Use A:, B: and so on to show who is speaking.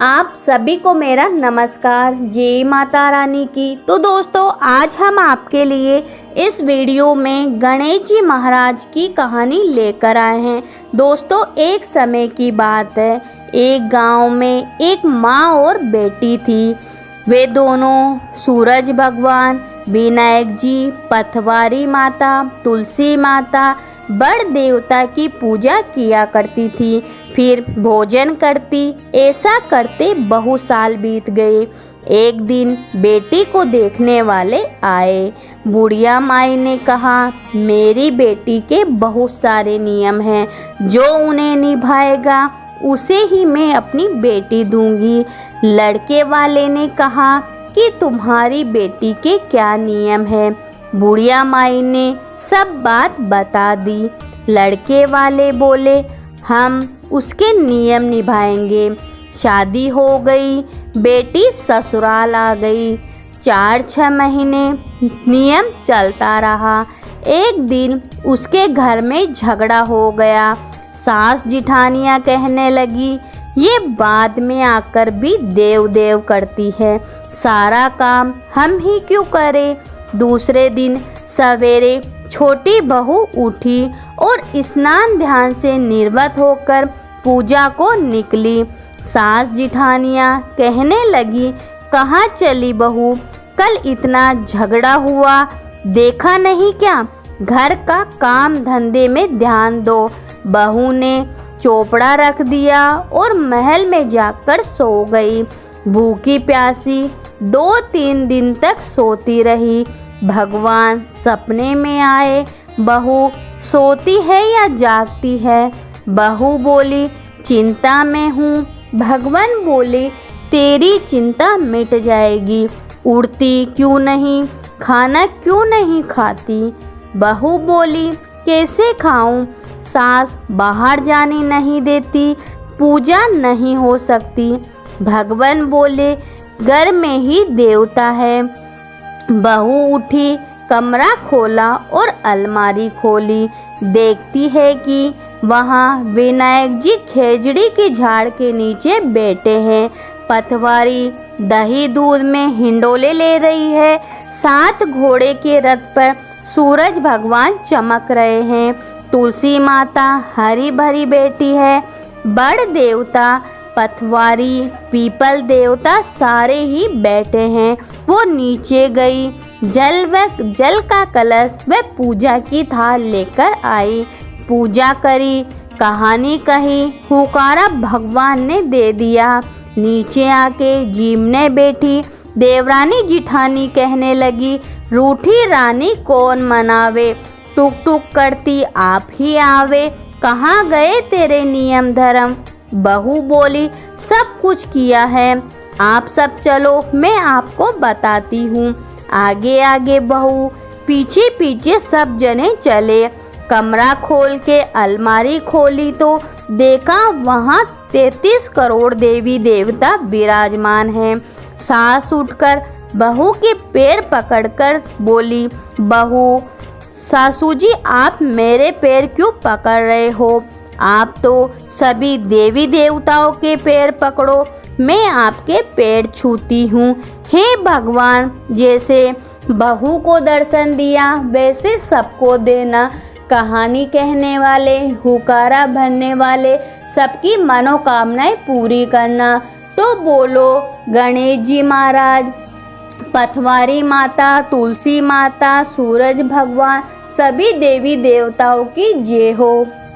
A: आप सभी को मेरा नमस्कार, जय माता रानी की। तो दोस्तों, आज हम आपके लिए इस वीडियो में गणेश जी महाराज की कहानी लेकर आए हैं। दोस्तों, एक समय की बात है, एक गांव में एक माँ और बेटी थी। वे दोनों सूरज भगवान, विनायक जी, पथवारी माता, तुलसी माता, बड़ देवता की पूजा किया करती थी, फिर भोजन करती। ऐसा करते बहुत साल बीत गए। एक दिन बेटी को देखने वाले आए। बुढ़िया माई ने कहा, मेरी बेटी के बहुत सारे नियम हैं, जो उन्हें निभाएगा उसे ही मैं अपनी बेटी दूंगी। लड़के वाले ने कहा कि तुम्हारी बेटी के क्या नियम हैं। बुढ़िया माई ने सब बात बता दी। लड़के वाले बोले, हम उसके नियम निभाएंगे। शादी हो गई, बेटी ससुराल आ गई। 4-6 महीने नियम चलता रहा। एक दिन उसके घर में झगड़ा हो गया। सास जिठानियाँ कहने लगी, ये बाद में आकर भी देव देव करती है, सारा काम हम ही क्यों करें। दूसरे दिन सवेरे छोटी बहू उठी और स्नान ध्यान से निर्वत होकर पूजा को निकली। सास जिठानियाँ कहने लगी, कहाँ चली बहू, कल इतना झगड़ा हुआ, देखा नहीं क्या, घर का काम धंधे में ध्यान दो। बहू ने चोपड़ा रख दिया और महल में जाकर सो गई। भूखी प्यासी 2-3 दिन तक सोती रही। भगवान सपने में आए, बहू सोती है या जागती है। बहू बोली, चिंता में हूँ। भगवान बोले, तेरी चिंता मिट जाएगी। उड़ती क्यों नहीं, खाना क्यों नहीं खाती। बहू बोली, कैसे खाऊं, सास बाहर जाने नहीं देती, पूजा नहीं हो सकती। भगवान बोले, घर में ही देवता है। बहू उठी, कमरा खोला और अलमारी खोली। देखती है कि वहाँ विनायक जी खेजड़ी के झाड़ के नीचे बैठे हैं। पथवारी दही दूध में हिंडोले ले रही है। 7 घोड़े के रथ पर सूरज भगवान चमक रहे हैं। तुलसी माता हरी भरी बैठी है। बड़ देवता, पथवारी, पीपल देवता सारे ही बैठे हैं। वो नीचे गई, जल का कलश व पूजा की थाल लेकर आई। पूजा करी, कहानी कही, हुकारा भगवान ने दे दिया। नीचे आके जीमने बैठी। देवरानी जिठानी कहने लगी, रूठी रानी कौन मनावे, टुक टुक करती आप ही आवे, कहाँ गए तेरे नियम धर्म। बहू बोली, सब कुछ किया है, आप सब चलो मैं आपको बताती हूँ। आगे आगे बहू, पीछे पीछे सब जने चले। कमरा खोल के अलमारी खोली तो देखा वहाँ 33 करोड़ देवी देवता विराजमान हैं। सास उठकर बहू के पैर पकड़कर बोली, बहू, सासू जी आप मेरे पैर क्यों पकड़ रहे हो, आप तो सभी देवी देवताओं के पैर पकड़ो, मैं आपके पैर छूती हूँ। हे भगवान, जैसे बहू को दर्शन दिया वैसे सबको देना। कहानी कहने वाले, हुकारा भरने वाले सबकी मनोकामनाएं पूरी करना। तो बोलो गणेश जी महाराज, पथवारी माता, तुलसी माता, सूरज भगवान, सभी देवी देवताओं की जय हो।